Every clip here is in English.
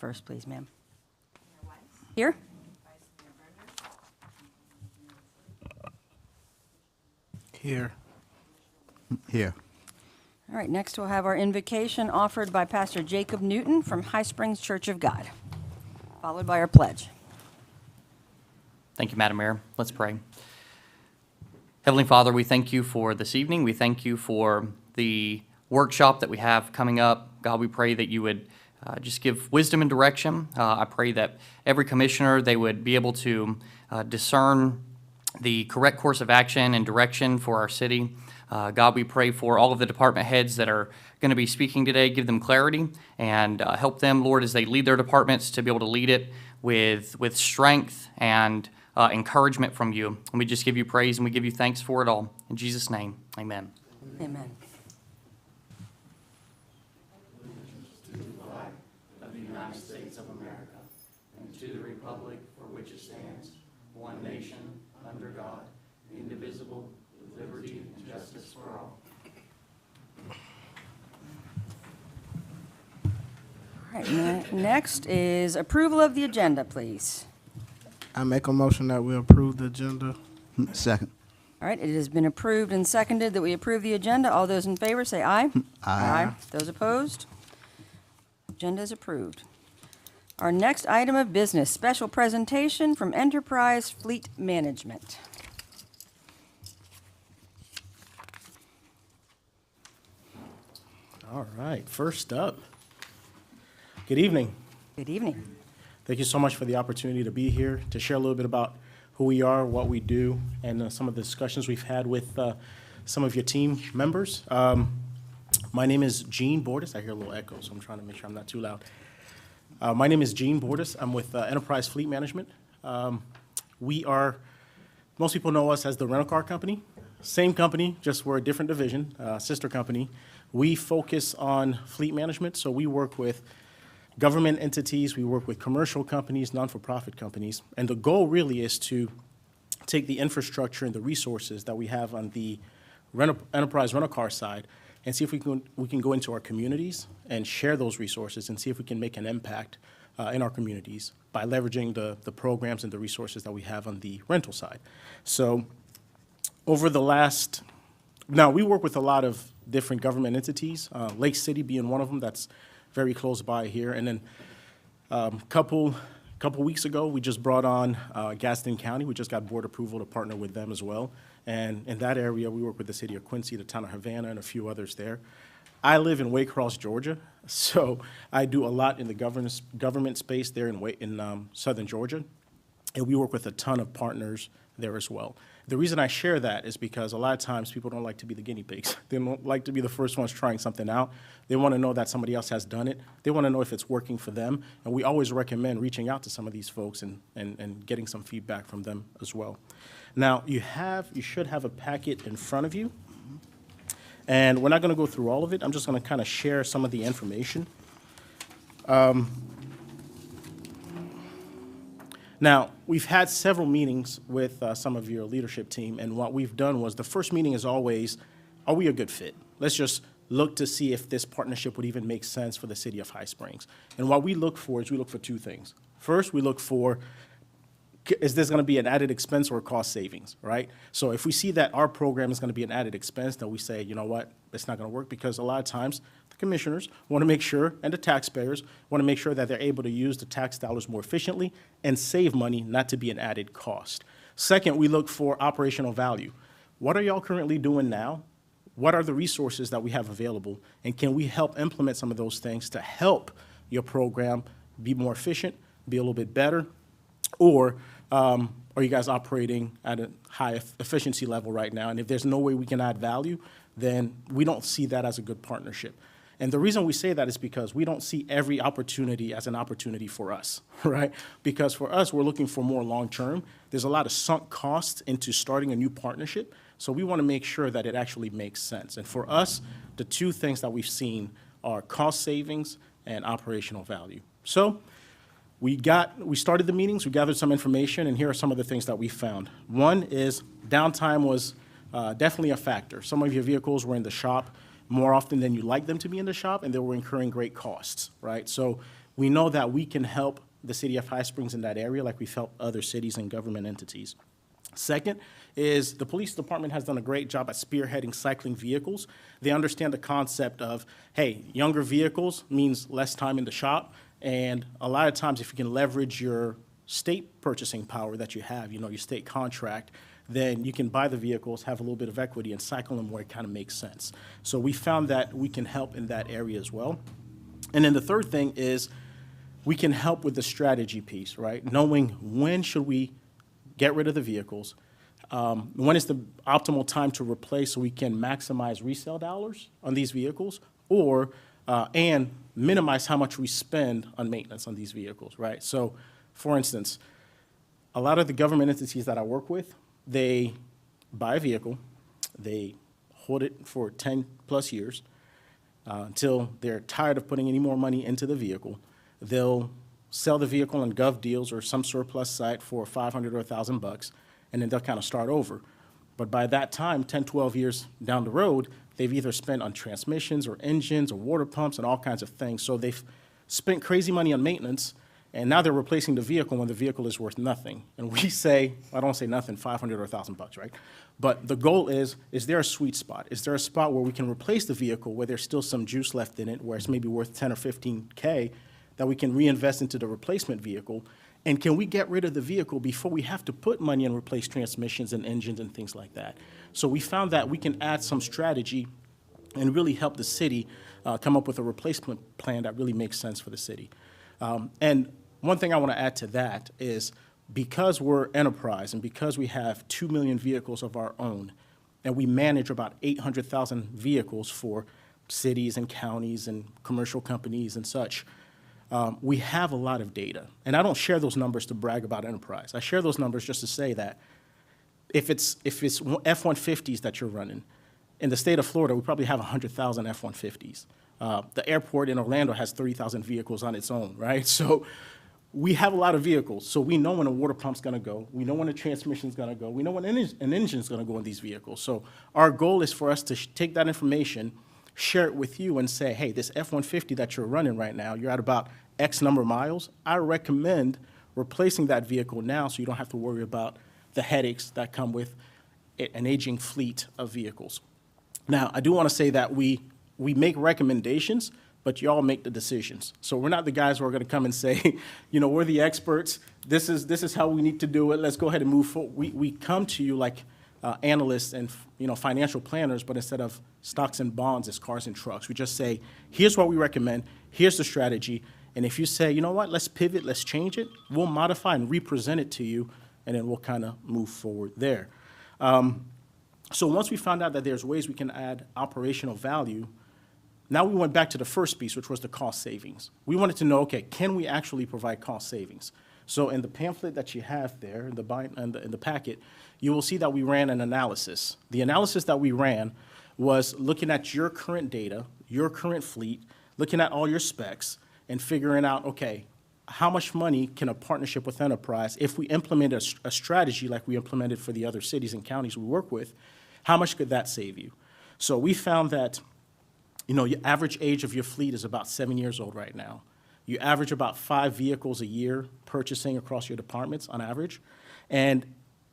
first, please, ma'am. Here? Here. Here. All right, next we'll have our invocation offered by Pastor Jacob Newton from High Springs Church of God, followed by our pledge. Thank you, Madam Mayor. Let's pray. Heavenly Father, we thank you for this evening. We thank you for the workshop that we have coming up. God, we pray that you would just give wisdom and direction. I pray that every commissioner, they would be able to discern the correct course of action and direction for our city. God, we pray for all of the department heads that are going to be speaking today. Give them clarity and help them, Lord, as they lead their departments to be able to lead it with strength and encouragement from you. And we just give you praise and we give you thanks for it all. In Jesus' name, amen. Amen. Of the United States of America and to the republic for which it stands, one nation, under God, indivisible, with liberty and justice for all. All right, next is approval of the agenda, please. I make a motion that we approve the agenda. Second. All right, it has been approved and seconded that we approve the agenda. All those in favor say aye. Aye. Those opposed? Agenda is approved. Our next item of business, special presentation from Enterprise Fleet Management. All right, first up. Good evening. Good evening. Thank you so much for the opportunity to be here to share a little bit about who we are, what we do, and some of the discussions we've had with some of your team members. My name is Gene Bordas. I hear a little echo, so I'm trying to make sure I'm not too loud. My name is Gene Bordas. I'm with Enterprise Fleet Management. We are, most people know us as the rental car company. Same company, just we're a different division, sister company. We focus on fleet management, so we work with government entities, we work with commercial companies, non-for-profit companies, and the goal really is to take the infrastructure and the resources that we have on the enterprise rental car side and see if we can go into our communities and share those resources and see if we can make an impact in our communities by leveraging the programs and the resources that we have on the rental side. So over the last, now we work with a lot of different government entities, Lake City being one of them that's very close by here. And then couple weeks ago, we just brought on Gaston County. We just got board approval to partner with them as well. And in that area, we work with the city of Quincy, the town of Havana, and a few others there. I live in Waycross, Georgia, so I do a lot in the government space there in southern Georgia, and we work with a ton of partners there as well. The reason I share that is because a lot of times people don't like to be the guinea pigs. They don't like to be the first ones trying something out. They want to know that somebody else has done it. They want to know if it's working for them, and we always recommend reaching out to some of these folks and getting some feedback from them as well. Now, you should have a packet in front of you, and we're not going to go through all of it. I'm just going to kind of share some of the information. Now, we've had several meetings with some of your leadership team, and what we've done was the first meeting is always, are we a good fit? Let's just look to see if this partnership would even make sense for the city of High Springs. And what we look for is we look for two things. First, we look for, is this going to be an added expense or a cost savings, right? So if we see that our program is going to be an added expense, then we say, you know what, it's not going to work, because a lot of times the commissioners want to make sure, and the taxpayers want to make sure that they're able to use the tax dollars more efficiently and save money, not to be an added cost. Second, we look for operational value. What are y'all currently doing now? What are the resources that we have available? And can we help implement some of those things to help your program be more efficient, be a little bit better? Or are you guys operating at a high efficiency level right now? And if there's no way we can add value, then we don't see that as a good partnership. And the reason we say that is because we don't see every opportunity as an opportunity for us, right? Because for us, we're looking for more long-term. There's a lot of sunk costs into starting a new partnership, so we want to make sure that it actually makes sense. And for us, the two things that we've seen are cost savings and operational value. So we started the meetings, we gathered some information, and here are some of the things that we found. One is downtime was definitely a factor. Some of your vehicles were in the shop more often than you like them to be in the shop, and they were incurring great costs, right? So we know that we can help the city of High Springs in that area like we've helped other cities and government entities. Second is the police department has done a great job at spearheading cycling vehicles. They understand the concept of, hey, younger vehicles means less time in the shop, and a lot of times if you can leverage your state purchasing power that you have, your state contract, then you can buy the vehicles, have a little bit of equity, and cycle them where it kind of makes sense. So we found that we can help in that area as well. And then the third thing is we can help with the strategy piece, right? Knowing when should we get rid of the vehicles, when is the optimal time to replace so we can maximize resale dollars on these vehicles, or and minimize how much we spend on maintenance on these vehicles, right? So, for instance, a lot of the government entities that I work with, they buy a vehicle, they hold it for 10 plus years until they're tired of putting any more money into the vehicle. They'll sell the vehicle on Gov Deals or some surplus site for $500 or $1,000, and then they'll kind of start over. But by that time, 10, 12 years down the road, they've either spent on transmissions or engines or water pumps and all kinds of things. So they've spent crazy money on maintenance, and now they're replacing the vehicle when the vehicle is worth nothing. And we say, I don't say nothing, $500 or $1,000, right? But the goal is there a sweet spot? Is there a spot where we can replace the vehicle where there's still some juice left in it, where it's maybe worth 10 or 15K, that we can reinvest into the replacement vehicle? And can we get rid of the vehicle before we have to put money and replace transmissions and engines and things like that? So we found that we can add some strategy and really help the city come up with a replacement plan that really makes sense for the city. And one thing I want to add to that is because we're enterprise and because we have 2 million vehicles of our own, and we manage about 800,000 vehicles for cities and counties and commercial companies and such, we have a lot of data. And I don't share those numbers to brag about enterprise. I share those numbers just to say that if it's F-150s that you're running, in the state of Florida, we probably have 100,000 F-150s. The airport in Orlando has 30,000 vehicles on its own, right? So we have a lot of vehicles. So we know when a water pump's gonna go. We know when a transmission's gonna go. We know when an engine's gonna go in these vehicles. So our goal is for us to take that information, share it with you and say, hey, this F-150 that you're running right now, you're at about X number of miles. I recommend replacing that vehicle now so you don't have to worry about the headaches that come with an aging fleet of vehicles. Now, I do want to say that we make recommendations, but y'all make the decisions. So we're not the guys who are going to come and say, we're the experts. This is how we need to do it. Let's go ahead and move forward. We come to you like analysts and financial planners, but instead of stocks and bonds, it's cars and trucks. We just say, here's what we recommend. Here's the strategy. And if you say, you know what, let's pivot, let's change it, we'll modify and represent it to you, and then we'll kind of move forward there. So once we found out that there's ways we can add operational value, now we went back to the first piece, which was the cost savings. We wanted to know, okay, can we actually provide cost savings? So in the pamphlet that you have there, in the packet, you will see that we ran an analysis. The analysis that we ran was looking at your current data, your current fleet, looking at all your specs, and figuring out, okay, how much money can a partnership with Enterprise, if we implement a strategy like we implemented for the other cities and counties we work with, how much could that save you? So we found that, your average age of your fleet is about 7 years old right now. You average about 5 vehicles a year purchasing across your departments on average. And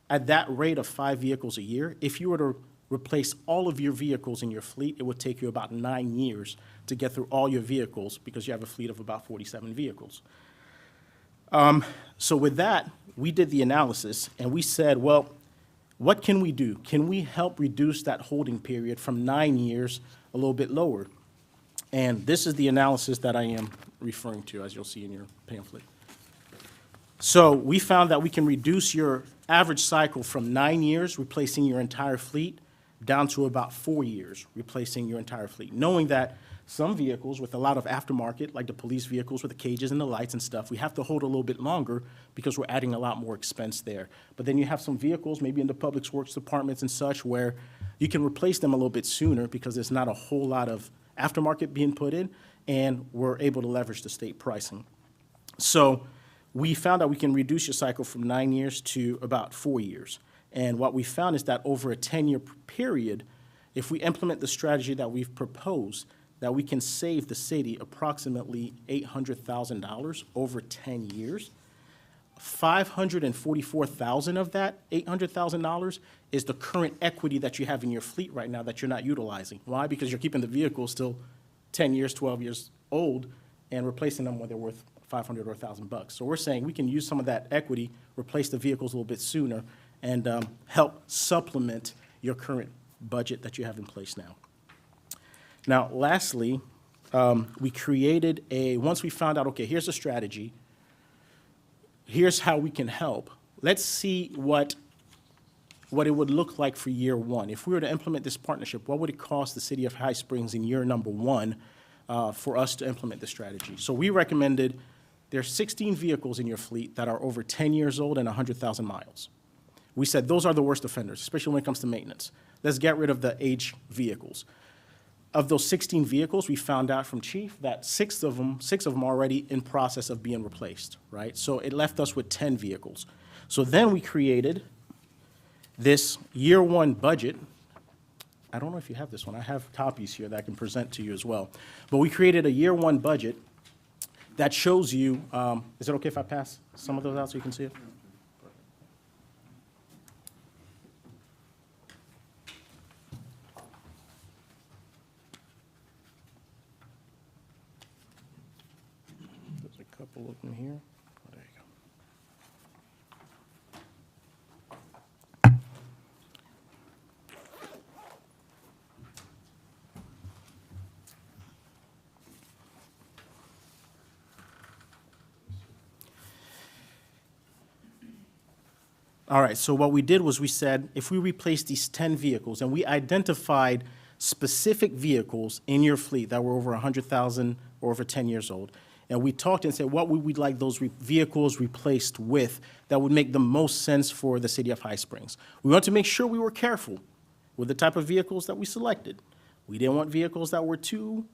at that rate of 5 vehicles a year, if you were to replace all of your vehicles in your fleet, it would take you about 9 years to get through all your vehicles because you have a fleet of about 47 vehicles. So with that, we did the analysis and we said, well, what can we do? Can we help reduce that holding period from 9 years a little bit lower? And this is the analysis that I am referring to, as you'll see in your pamphlet. So we found that we can reduce your average cycle from 9 years, replacing your entire fleet, down to about 4 years, replacing your entire fleet, knowing that some vehicles with a lot of aftermarket, like the police vehicles with the cages and the lights and stuff, we have to hold a little bit longer because we're adding a lot more expense there. But then you have some vehicles, maybe in the public works departments and such, where you can replace them a little bit sooner because there's not a whole lot of aftermarket being put in, and we're able to leverage the state pricing. So we found that we can reduce your cycle from 9 years to about 4 years. And what we found is that over a 10-year period, if we implement the strategy that we've proposed, that we can save the city approximately $800,000 over 10 years. $544,000 of that $800,000 is the current equity that you have in your fleet right now that you're not utilizing. Why? Because you're keeping the vehicles still 10 years, 12 years old and replacing them when they're worth $500 or $1,000. So we're saying we can use some of that equity, replace the vehicles a little bit sooner, and help supplement your current budget that you have in place now. Now, lastly, we created once we found out, okay, here's a strategy, here's how we can help. Let's see what it would look like for year one. If we were to implement this partnership, what would it cost the city of High Springs in year number one for us to implement the strategy? So we recommended there's 16 vehicles in your fleet that are over 10 years old and 100,000 miles. We said those are the worst offenders, especially when it comes to maintenance. Let's get rid of the age vehicles. Of those 16 vehicles, we found out from Chief that six of them are already in process of being replaced, right? So it left us with 10 vehicles. So then we created this year one budget. I don't know if you have this one. I have copies here that I can present to you as well. But we created a year one budget that shows you, is it okay if I pass some of those out so you can see it? There's a couple of them here. Oh, there you go. All right, so what we did was we said, if we replace these 10 vehicles, and we identified specific vehicles in your fleet that were over 100,000 or over 10 years old, and we talked and said, what would we like those vehicles replaced with that would make the most sense for the city of High Springs? We wanted to make sure we were careful with the type of vehicles that we selected. We didn't want vehicles that were too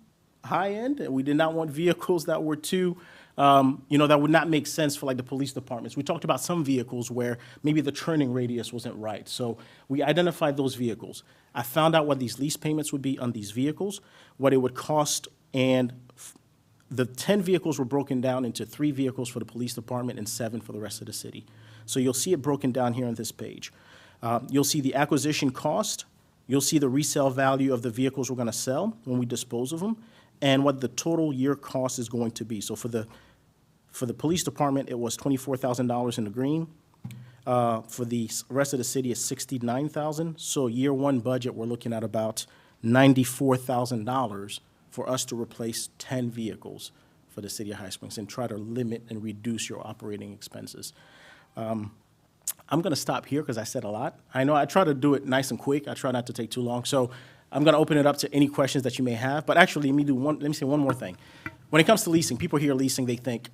high-end, and we did not want vehicles that were too that would not make sense for like the police departments. We talked about some vehicles where maybe the turning radius wasn't right. So we identified those vehicles. I found out what these lease payments would be on these vehicles, what it would cost, and the 10 vehicles were broken down into 3 vehicles for the police department and 7 for the rest of the city. So you'll see it broken down here on this page. You'll see the acquisition cost. You'll see the resale value of the vehicles we're going to sell when we dispose of them, and what the total year cost is going to be. So for the police department, it was $24,000 in the green. For the rest of the city, it's $69,000. So year one budget, we're looking at about $94,000 for us to replace 10 vehicles for the city of High Springs and try to limit and reduce your operating expenses. I'm going to stop here because I said a lot. I know I try to do it nice and quick. I try not to take too long. So I'm going to open it up to any questions that you may have. But actually, let me say one more thing. When it comes to leasing, people hear leasing, they think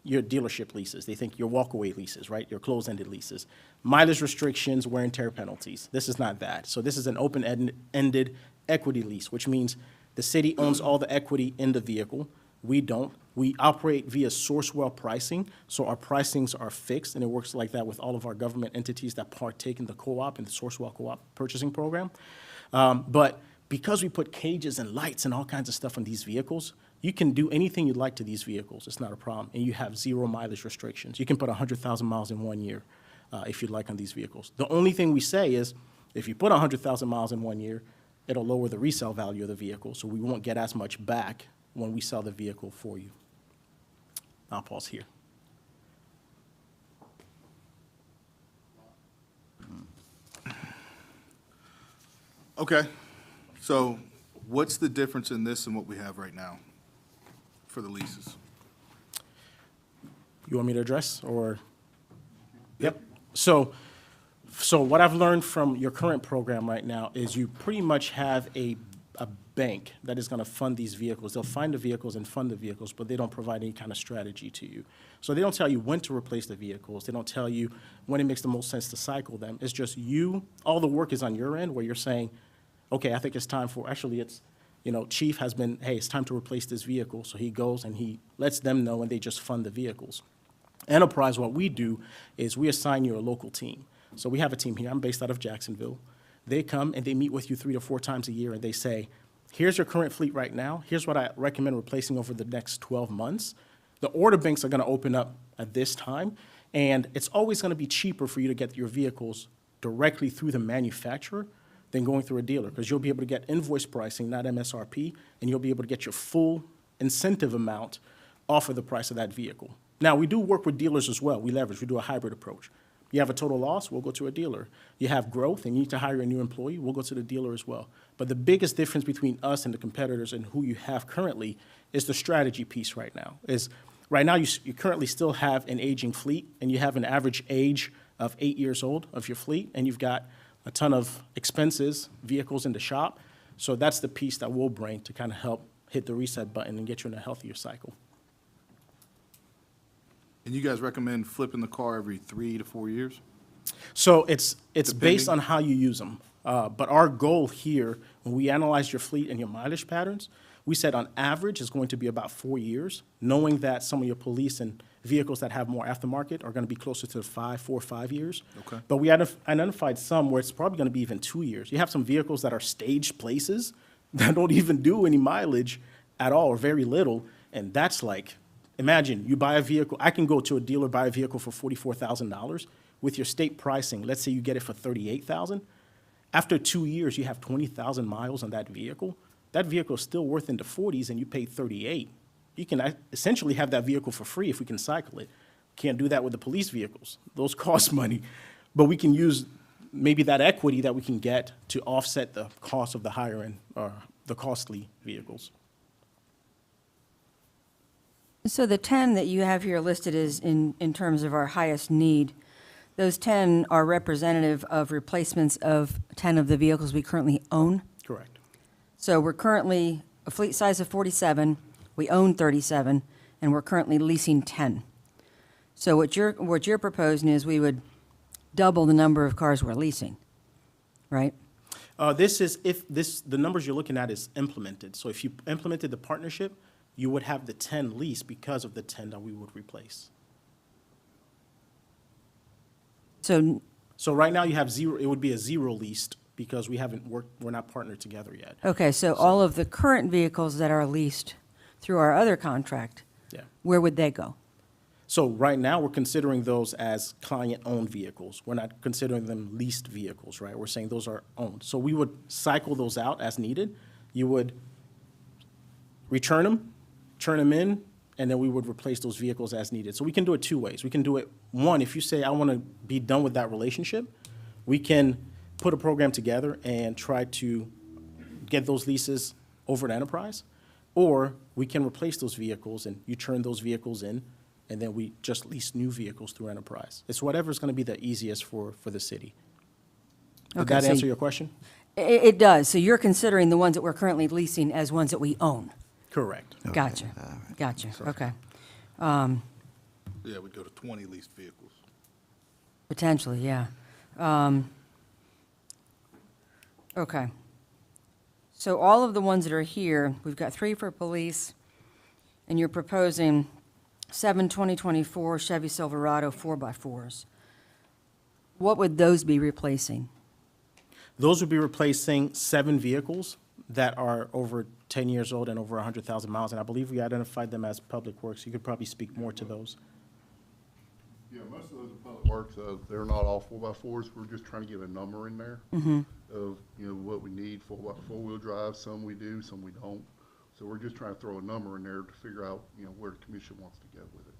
your dealership leases. They think your walkaway leases, right? Your closed-ended leases. Mileage restrictions, wear and tear penalties. This is not that. So this is an open-ended equity lease, which means the city owns all the equity in the vehicle. We don't. We operate via Sourcewell pricing, so our pricings are fixed, and it works like that with all of our government entities that partake in the co-op and the Sourcewell co-op purchasing program. But because we put cages and lights and all kinds of stuff on these vehicles, you can do anything you'd like to these vehicles. It's not a problem, and you have 0 mileage restrictions. You can put 100,000 miles in 1 year if you'd like on these vehicles. The only thing we say is if you put 100,000 miles in 1 year, it'll lower the resale value of the vehicle, so we won't get as much back when we sell the vehicle for you. I'll pause here. Okay, so what's the difference in this and what we have right now for the leases? You want me to address, or? Yep. So what I've learned from your current program right now is you pretty much have a bank that is going to fund these vehicles. They'll find the vehicles and fund the vehicles, but they don't provide any kind of strategy to you. So they don't tell you when to replace the vehicles. They don't tell you when it makes the most sense to cycle them. It's just you, all the work is on your end where you're saying, okay, I think it's time for, actually it's, Chief has been, hey, it's time to replace this vehicle. So he goes and he lets them know and they just fund the vehicles. Enterprise, what we do is we assign you a local team. So we have a team here. I'm based out of Jacksonville. They come and they meet with you 3 to 4 times a year and they say, here's your current fleet right now. Here's what I recommend replacing over the next 12 months. The order banks are going to open up at this time, and it's always going to be cheaper for you to get your vehicles directly through the manufacturer than going through a dealer, because you'll be able to get invoice pricing, not MSRP, and you'll be able to get your full incentive amount off of the price of that vehicle. Now, we do work with dealers as well. We leverage, we do a hybrid approach. You have a total loss, we'll go to a dealer. You have growth and you need to hire a new employee, we'll go to the dealer as well. But the biggest difference between us and the competitors and who you have currently is the strategy piece right now. Right now, you currently still have an aging fleet, and you have an average age of 8 years old of your fleet, and you've got a ton of expenses, vehicles in the shop. So that's the piece that we'll bring to kind of help hit the reset button and get you in a healthier cycle. And you guys recommend flipping the car every 3 to 4 years? So it's based Depending- on how you use them. But our goal here, when we analyze your fleet and your mileage patterns, we said on average it's going to be about 4 years, knowing that some of your police and vehicles that have more aftermarket are going to be closer to 4 or 5 years. Okay. But we identified some where it's probably going to be even 2 years. You have some vehicles that are staged places that don't even do any mileage at all or very little, and that's like, imagine you buy a vehicle. I can go to a dealer, buy a vehicle for $44,000 with your state pricing. Let's say you get it for $38,000. After 2 years, you have 20,000 miles on that vehicle. That vehicle is still worth in the 40s, and you paid $38,000. You can essentially have that vehicle for free if we can cycle it. Can't do that with the police vehicles. Those cost money, but we can use maybe that equity that we can get to offset the cost of the higher end or the costly vehicles. So the 10 that you have here listed is in terms of our highest need. Those 10 are representative of replacements of 10 of the vehicles we currently own. Correct. So we're currently a fleet size of 47, we own 37, and we're currently leasing 10. So what you're proposing is we would double the number of cars we're leasing, right? The numbers you're looking at is implemented. So if you implemented the partnership, you would have the 10 leased because of the 10 that we would replace. So, So right now you have 0, it would be a 0 leased because we're not partnered together yet. okay, so all of the current vehicles that are leased through our other contract, Yeah. where would they go? So right now, we're considering those as client-owned vehicles. We're not considering them leased vehicles, right? We're saying those are owned. So we would cycle those out as needed. You would return them, turn them in, and then we would replace those vehicles as needed. So we can do it 2 ways. We can do it, one, if you say, I want to be done with that relationship, we can put a program together and try to get those leases over to Enterprise, or we can replace those vehicles and you turn those vehicles in, and then we just lease new vehicles through Enterprise. It's whatever's going to be the easiest for the city. Did Okay, that so answer your question? It does. So you're considering the ones that we're currently leasing as ones that we own? Correct. Gotcha, gotcha, okay. Yeah, we'd go to 20 leased vehicles. Potentially, yeah. Okay. So all of the ones that are here, we've got 3 for police, and you're proposing 7 2024 Chevy Silverado 4x4s. What would those be replacing? Those would be replacing 7 vehicles that are over 10 years old and over 100,000 miles, and I believe we identified them as Public Works. You could probably speak more to those. Yeah, most of those are Public Works, they're not all 4x4s, we're just trying to get a number in there of, what we need for four-wheel drive, some we do, some we don't. So we're just trying to throw a number in there to figure out, where the commission wants to go with it.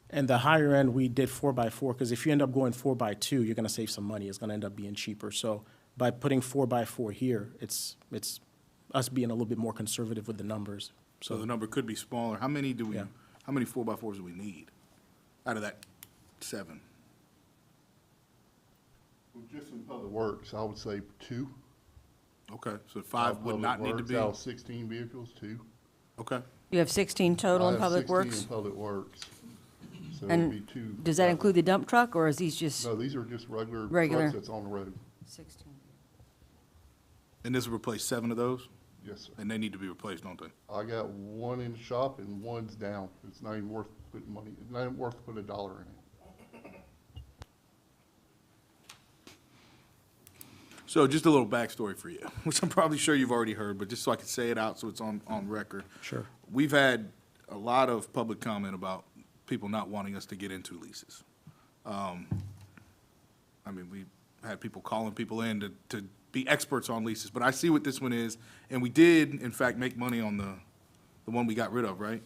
And the higher end, we did 4x4, because if you end up going 4x2, you're gonna save some money. It's gonna end up being cheaper. So by putting 4x4 here, it's us being a little bit more conservative with the numbers. So the number could be smaller. How many Yeah. 4x4s do we need out of that 7? Well, just in Public Works, I would say 2. Okay, so 5 would Public not need to Works, be? Out of 16 vehicles, 2. Okay. You have 16 total I in have Public 16 Works? in Public Works. So it'd And be 2. does that include the dump truck, or is these just No, these are just regular Regular. trucks that's on the road. 16? And this will replace 7 of those? Yes, sir. And they need to be replaced, don't they? I got 1 in the shop and 1's down. It's not even worth putting money, it's not even worth putting $1 in it. So just a little backstory for you, which I'm probably sure you've already heard, but just so I can say it out so it's on record. Sure. We've had a lot of public comment about people not wanting us to get into leases. I mean, we had people calling people in to be experts on leases, but I see what this one is, and we did, in fact, make money on the one we got rid of, right?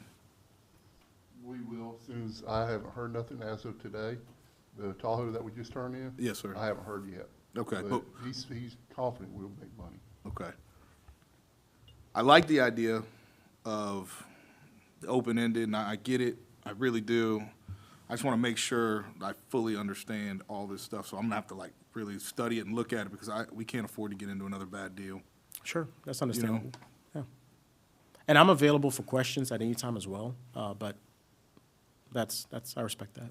We will, as soon as, I haven't heard nothing as of today. The Tahoe that we just turned in? Yes, sir. I haven't heard yet. Okay, But but- he's confident we'll make money. Okay. I like the idea of the open-ended, and I get it, I really do. I just want to make sure I fully understand all this stuff, so I'm gonna have to like really study it and look at it, because we can't afford to get into another bad deal. Sure, that's understandable. Yeah. And I'm available for questions at any time as well, but I respect that.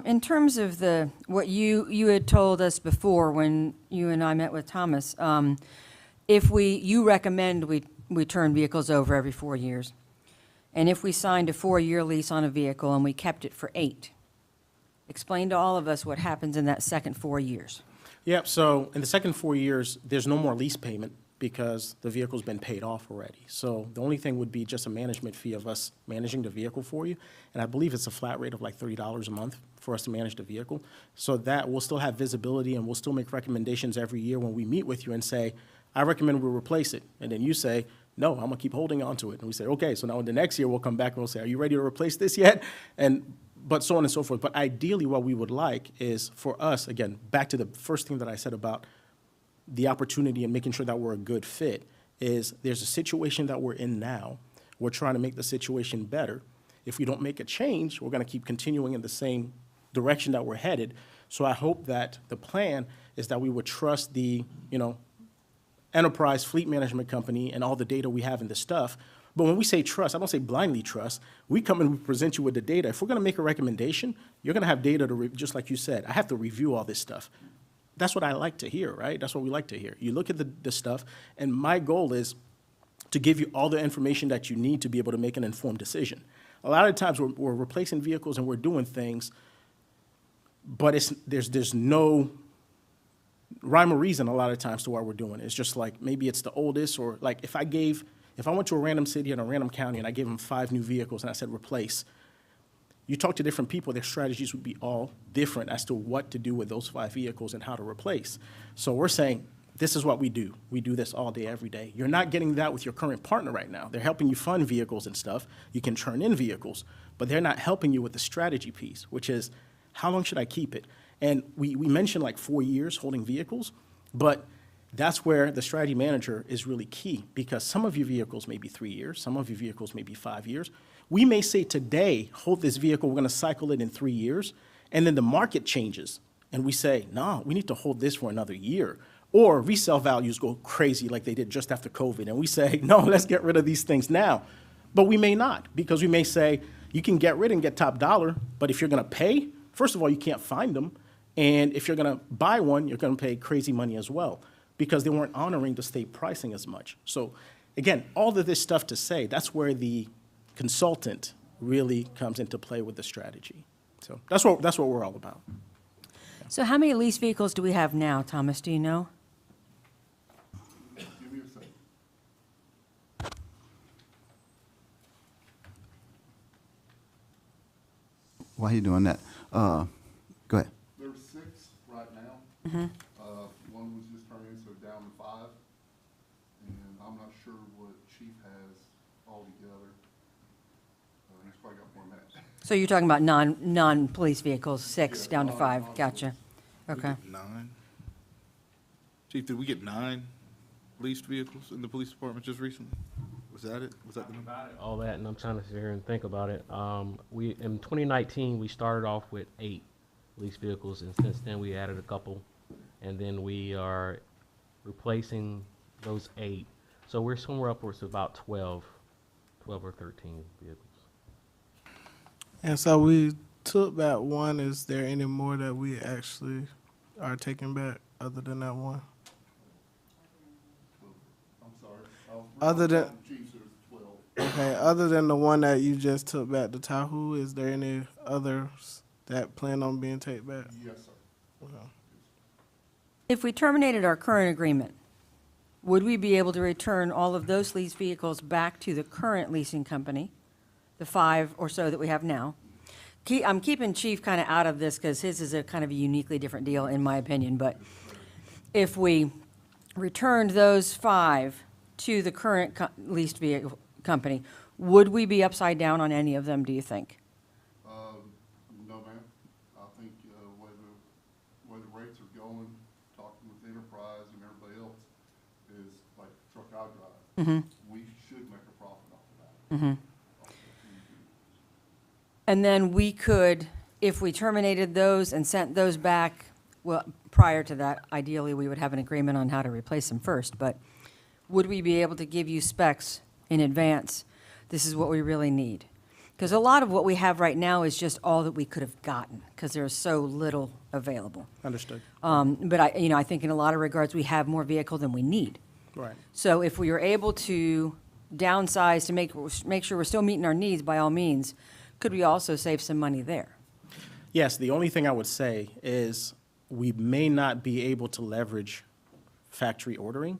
In terms of what you had told us before when you and I met with Thomas, if you recommend we turn vehicles over every 4 years. And if we signed a 4-year lease on a vehicle and we kept it for 8, explain to all of us what happens in that second 4 years. Yep, so in the second 4 years, there's no more lease payment because the vehicle's been paid off already. So the only thing would be just a management fee of us managing the vehicle for you. And I believe it's a flat rate of like $30 a month for us to manage the vehicle. So that we'll still have visibility and we'll still make recommendations every year when we meet with you and say, I recommend we replace it. And then you say, no, I'm gonna keep holding on to it. And we say, okay, so now in the next year, we'll come back and we'll say, are you ready to replace this yet? But so on and so forth. But ideally, what we would like is for us, again, back to the first thing that I said about the opportunity and making sure that we're a good fit, is there's a situation that we're in now. We're trying to make the situation better. If we don't make a change, we're gonna keep continuing in the same direction that we're headed. So I hope that the plan is that we would trust the, enterprise fleet management company and all the data we have in this stuff. But when we say trust, I don't say blindly trust. We come and we present you with the data. If we're going to make a recommendation, you're going to have data to, just like you said, I have to review all this stuff. That's what I like to hear, right? That's what we like to hear. You look at the stuff, and my goal is to give you all the information that you need to be able to make an informed decision. A lot of times we're replacing vehicles and we're doing things, but there's no rhyme or reason a lot of times to why we're doing it. It's just like, maybe it's the oldest, or like if I went to a random city in a random county and I gave them 5 new vehicles and I said replace, you talk to different people, their strategies would be all different as to what to do with those 5 vehicles and how to replace. So we're saying, this is what we do. We do this all day, every day. You're not getting that with your current partner right now. They're helping you fund vehicles and stuff. You can turn in vehicles, but they're not helping you with the strategy piece, which is, how long should I keep it? And we mentioned like 4 years holding vehicles, but that's where the strategy manager is really key, because some of your vehicles may be 3 years, some of your vehicles may be 5 years. We may say today, hold this vehicle, we're gonna cycle it in 3 years, and then the market changes, and we say, no, we need to hold this for another year. Or resale values go crazy like they did just after COVID, and we say, no, let's get rid of these things now. But we may not, because we may say, you can get rid and get top dollar, but if you're gonna pay, first of all, you can't find them. And if you're going to buy one, you're going to pay crazy money as well, because they weren't honoring the state pricing as much. So again, all of this stuff to say, that's where the consultant really comes into play with the strategy. So that's what we're all about. So how many lease vehicles do we have now, Thomas? Do you know? Give me a second. Why are you doing that? Go ahead. There's 6 right now. One was just turned in, so down to 5. And I'm not sure what Chief has altogether. He's probably got more than that. So you're talking about non-police vehicles, 6 Yeah, down to 5. non-police. Gotcha. Okay. 9? Chief, did we get 9 leased vehicles in the police department just recently? Was that it? Was that the number? All that, and I'm trying to sit here and think about it. In 2019, we started off with 8 leased vehicles, and since then we added a couple, and then we are replacing those 8. So we're somewhere upwards of about 12 or 13 vehicles. And so we took back 1. Is there any more that we actually are taking back other than that 1? I'm sorry. Other than- Chief's, there's 12. Okay, other than the 1 that you just took back, the Tahoe, is there any others that plan on being taken back? Yes, sir. Okay. If we terminated our current agreement, would we be able to return all of those leased vehicles back to the current leasing company, the 5 or so that we have now? I'm keeping Chief kind of out of this because his is a kind of a uniquely different deal, in my opinion. But if we returned those 5 to the current leased vehicle company, would we be upside down on any of them, do you think? No, ma'am. I think, where the rates are going, talking with Enterprise and everybody else, is like the truck I drive. We should make a profit off of that. And then we could, if we terminated those and sent those back, well, prior to that, ideally, we would have an agreement on how to replace them first, but would we be able to give you specs in advance? This is what we really need. Because a lot of what we have right now is just all that we could have gotten, because there's so little available. Understood. But I think in a lot of regards, we have more vehicle than we need. Right. So if we were able to downsize to make sure we're still meeting our needs, by all means, could we also save some money there? Yes, the only thing I would say is we may not be able to leverage factory ordering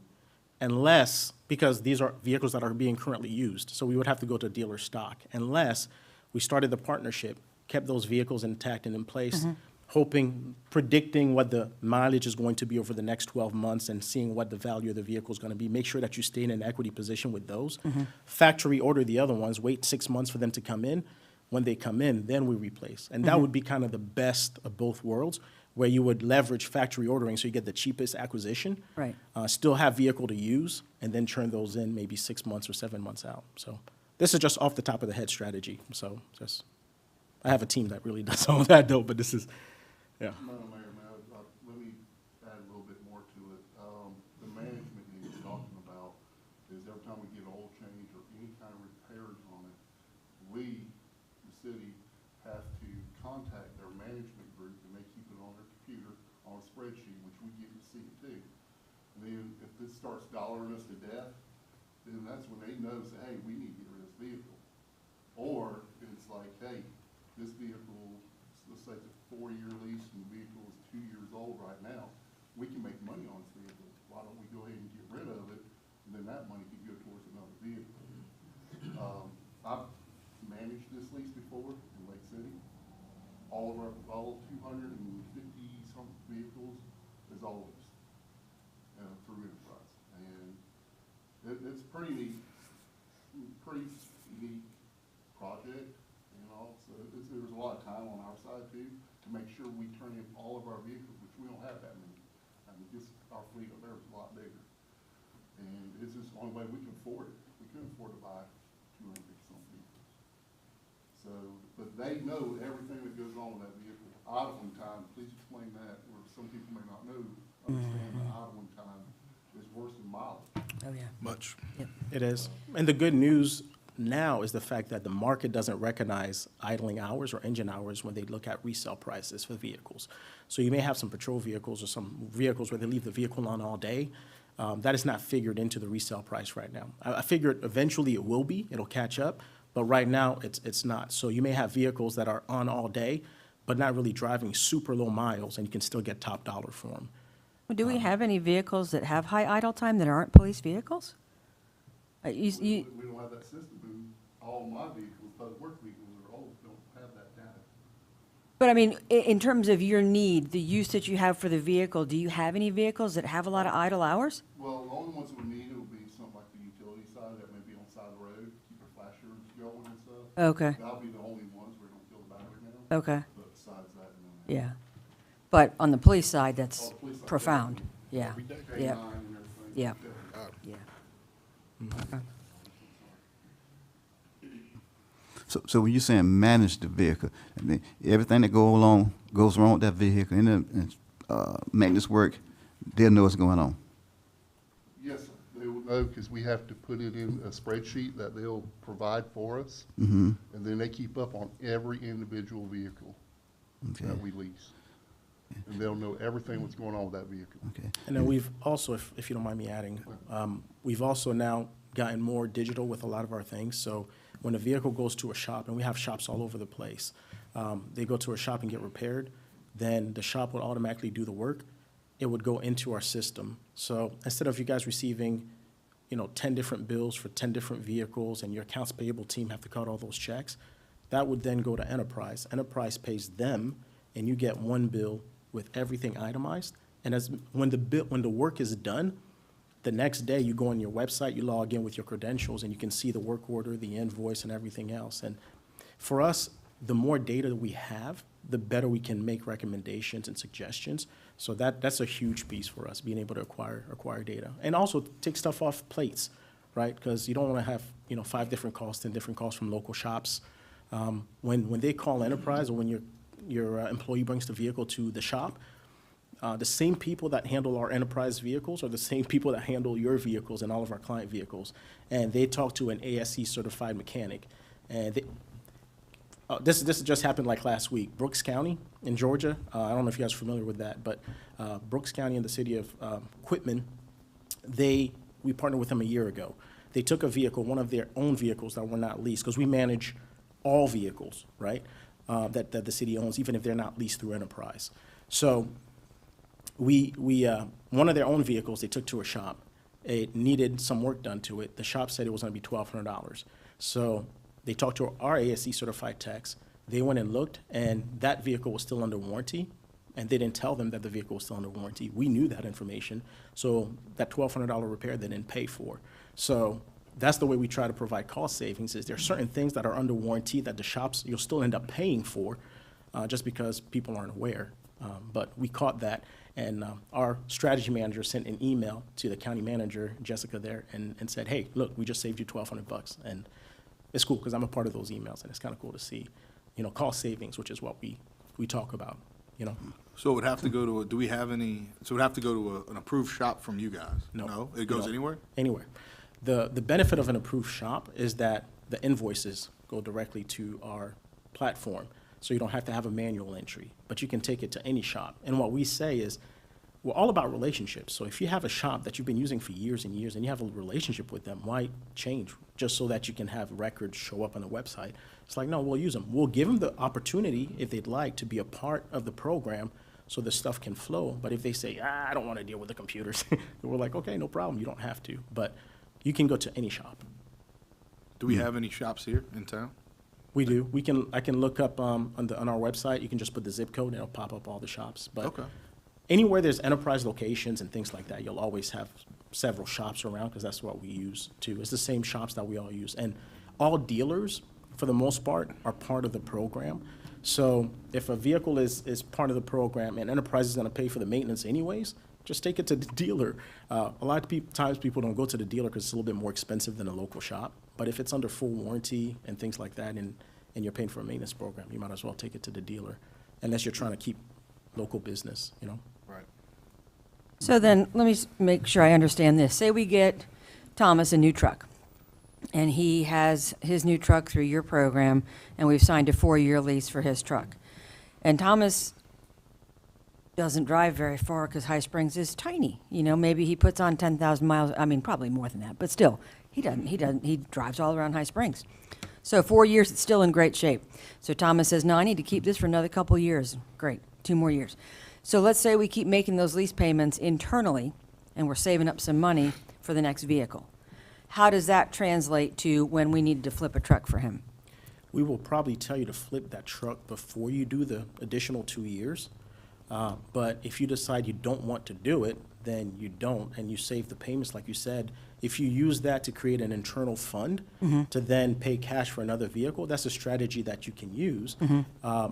unless, because these are vehicles that are being currently used, so we would have to go to dealer stock, unless we started the partnership, kept those vehicles intact and in place, predicting what the mileage is going to be over the next 12 months and seeing what the value of the vehicle is going to be. Make sure that you stay in an equity position with those. Factory order the other ones, wait 6 months for them to come in. When they come in, then we replace. And that would be kind of the best of both worlds, where you would leverage factory ordering so you get the cheapest acquisition. Right. Still have vehicle to use, and then turn those in maybe 6 months or 7 months out. So this is just off the top of the head strategy. So just, I have a team that really does all of that though, but this is, yeah. Madam Mayor, let me add a little bit more to it. The management that you're talking about is every time we get oil change or any kind of repairs on it, we, the city, have to contact their management group, and they keep it on their computer on a spreadsheet, which we get to see too. And then if this starts dollaring us to death, then that's when they know, say, hey, we need to get rid of this vehicle. Or it's like, hey, this vehicle, let's say it's a 4-year lease and the vehicle is 2 years old right now, we can make money on this vehicle. Why don't we go ahead and get rid of it, and then that money can go towards another vehicle. I've managed this lease before in Lake City. All 250-some vehicles is all leased through Enterprise. And it's pretty neat project, you know, so there's a lot of time on our side too, to make sure we turn in all of our vehicles, which we don't have that many. I mean, our fleet up there is a lot bigger. And this is the only way we can afford it. We couldn't afford to buy 250-some vehicles. So, but they know everything that goes on with that vehicle. Idling time, please explain that, or some people may not know, understand that idling time is worse than mileage. Oh, yeah. Much. It is. And the good news now is the fact that the market doesn't recognize idling hours or engine hours when they look at resale prices for vehicles. So you may have some patrol vehicles or some vehicles where they leave the vehicle on all day. That is not figured into the resale price right now. I figure eventually it will be, it'll catch up, but right now it's not. So you may have vehicles that are on all day, but not really driving super low miles, and you can still get top dollar for them. Well, do we have any vehicles that have high idle time that aren't police vehicles? We don't have that system, and all my vehicles, public work vehicles don't have that data. But I mean, in terms of your need, the use that you have for the vehicle, do you have any vehicles that have a lot of idle hours? Well, the only ones that we need will be something like the utility side that may be on the side of the road, keep our flashers going and stuff. Okay, That'll be the only ones where don't kill the battery now. okay, But besides that, no. yeah. But on the police side, that's Oh, the police side, profound, yeah, Every day, yeah, K9 and everything. yeah. Definitely. yeah. Okay. So when you're saying manage the vehicle, I mean, everything that goes wrong with that vehicle, and maintenance work, they'll know what's going on. Yes, sir. They will know because we have to put it in a spreadsheet that they'll provide for us. Mm-hmm. And then they keep up on every individual vehicle Okay. that we lease. And they'll know everything that's going on with that vehicle. Okay. And then we've also, if you don't mind me adding, we've also now gotten more digital with a lot of our things. So when a vehicle goes to a shop, and we have shops all over the place, they go to a shop and get repaired, then the shop will automatically do the work. it would go into our system. So instead of you guys receiving, 10 different bills for 10 different vehicles and your accounts payable team have to cut all those checks, that would then go to Enterprise. Enterprise pays them, and you get one bill with everything itemized. And when the work is done, the next day you go on your website, you log in with your credentials, and you can see the work order, the invoice, and everything else. And for us, the more data that we have, the better we can make recommendations and suggestions. So that's a huge piece for us, being able to acquire data. And also take stuff off plates, right? Because you don't want to have, 5 different calls, 10 different calls from local shops. When they call Enterprise, or when your employee brings the vehicle to the shop, the same people that handle our Enterprise vehicles are the same people that handle your vehicles and all of our client vehicles. And they talk to an ASE certified mechanic. And this just happened like last week. Brooks County in Georgia, I don't know if you guys are familiar with that, but Brooks County in the city of Quitman, we partnered with them a year ago. They took a vehicle, one of their own vehicles that were not leased, because we manage all vehicles, right, that the city owns, even if they're not leased through Enterprise. So one of their own vehicles they took to a shop. It needed some work done to it. The shop said it was going to be $1,200. So they talked to our ASE certified techs. They went and looked, and that vehicle was still under warranty, and they didn't tell them that the vehicle was still under warranty. We knew that information, so that $1,200 repair they didn't pay for. So that's the way we try to provide cost savings. Is there are certain things that are under warranty that the shops you'll still end up paying for, just because people aren't aware. But we caught that, and our strategy manager sent an email to the county manager, Jessica there, and said, hey, look, we just saved you $1,200. And it's cool, because I'm a part of those emails, and it's kind of cool to see, cost savings, which is what we talk about, So it would have to go to, do we have any, so it would have to go to an approved shop from you guys? No. It goes No. anywhere? Anywhere. The benefit of an approved shop is that the invoices go directly to our platform, so you don't have to have a manual entry, but you can take it to any shop. And what we say is, we're all about relationships. So if you have a shop that you've been using for years and years, and you have a relationship with them, why change just so that you can have records show up on the website? It's like, no, we'll use them. We'll give them the opportunity, if they'd like, to be a part of the program so the stuff can flow. But if they say, I don't want to deal with the computers, we're like, okay, no problem, you don't have to. But you can go to any shop. Do we have any shops here in town? We do. I can look up on our website. You can just put the zip code, and it'll pop up all the shops. But Okay. anywhere there's Enterprise locations and things like that, you'll always have several shops around, because that's what we use too. It's the same shops that we all use. And all dealers, for the most part, are part of the program. So if a vehicle is part of the program and Enterprise is going to pay for the maintenance anyways, just take it to the dealer. A lot of times people don't go to the dealer because it's a little bit more expensive than a local shop. But if it's under full warranty and things like that, and you're paying for a maintenance program, you might as well take it to the dealer, unless you're trying to keep local business, Right. So then, let me make sure I understand this. Say we get Thomas a new truck, and he has his new truck through your program, and we've signed a 4-year lease for his truck. And Thomas doesn't drive very far because High Springs is tiny. Maybe he puts on 10,000 miles, probably more than that, but still, he drives all around High Springs. So 4 years, it's still in great shape. So Thomas says, no, I need to keep this for another couple years. Great, 2 more years. So let's say we keep making those lease payments internally, and we're saving up some money for the next vehicle. How does that translate to when we need to flip a truck for him? We will probably tell you to flip that truck before you do the additional 2 years. But if you decide you don't want to do it, then you don't, and you save the payments, like you said. If you use that to create an internal fund to then pay cash for another vehicle, that's a strategy that you can use.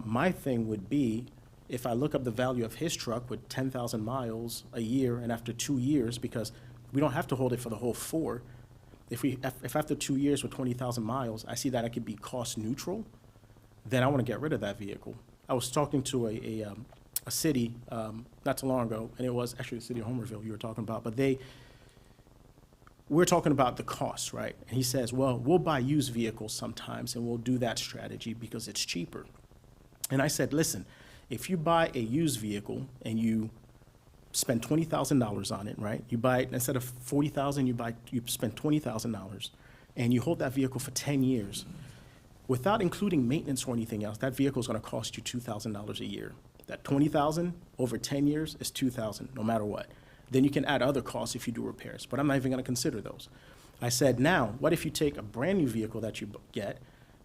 My thing would be, if I look up the value of his truck with 10,000 miles a year, and after 2 years, because we don't have to hold it for the whole 4, if after 2 years with 20,000 miles, I see that I could be cost neutral, then I want to get rid of that vehicle. I was talking to a city not too long ago, and it was actually the city of Homerville you were talking about, but we're talking about the cost, right? And he says, well, we'll buy used vehicles sometimes, and we'll do that strategy because it's cheaper. And I said, listen, if you buy a used vehicle and you spend $20,000 on it, right? You buy it, instead of $40,000, you spend $20,000, and you hold that vehicle for 10 years. Without including maintenance or anything else, that vehicle is going to cost you $2,000 a year. That $20,000 over 10 years is $2,000, no matter what. Then you can add other costs if you do repairs, but I'm not even going to consider those. I said, now, what if you take a brand-new vehicle that you get,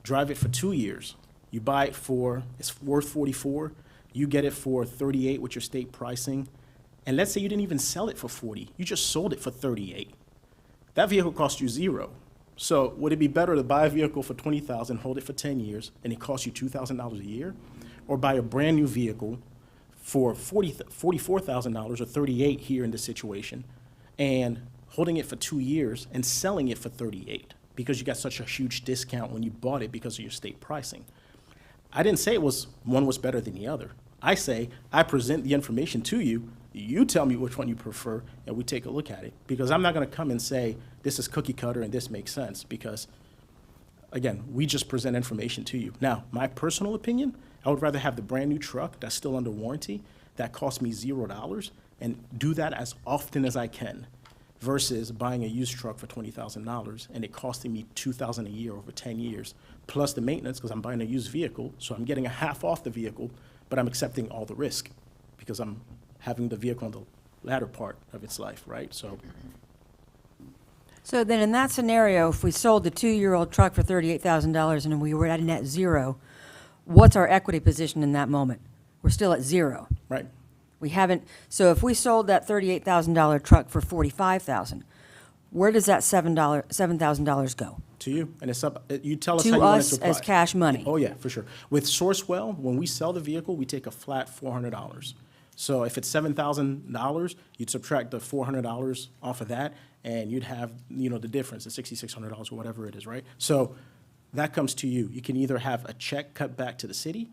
drive it for 2 years, you buy it for, it's worth 44, you get it for 38 with your state pricing, and let's say you didn't even sell it for 40, you just sold it for 38. That vehicle cost you $0. So would it be better to buy a vehicle for $20,000, hold it for 10 years, and it costs you $2,000 a year? Or buy a brand-new vehicle for $44,000 or 38 here in this situation, and holding it for 2 years and selling it for 38 because you got such a huge discount when you bought it because of your state pricing? I didn't say one was better than the other. I say I present the information to you, you tell me which one you prefer, and we take a look at it. Because I'm not going to come and say this is cookie cutter and this makes sense, because again, we just present information to you. Now, my personal opinion, I would rather have the brand new truck that's still under warranty that cost me $0 and do that as often as I can versus buying a used truck for $20,000 and it costing me $2,000 a year over 10 years, plus the maintenance because I'm buying a used vehicle, so I'm getting a half off the vehicle, but I'm accepting all the risk because I'm having the vehicle on the latter part of its life, right? So then in that scenario, if we sold the 2-year-old truck for $38,000 and we were at net zero, what's our equity position in that moment? We're still at zero. Right. We haven't, so if we sold that $38,000 truck for $45,000, where does that $7,000 go? To you, and it's up, you tell us To how you want it us to apply. as cash money? Oh, yeah, for sure. With Sourcewell, when we sell the vehicle, we take a flat $400. So if it's $7,000, you'd subtract the $400 off of that, and you'd have, the difference, the $6,600 or whatever it is, right? So that comes to you. You can either have a check cut back to the city,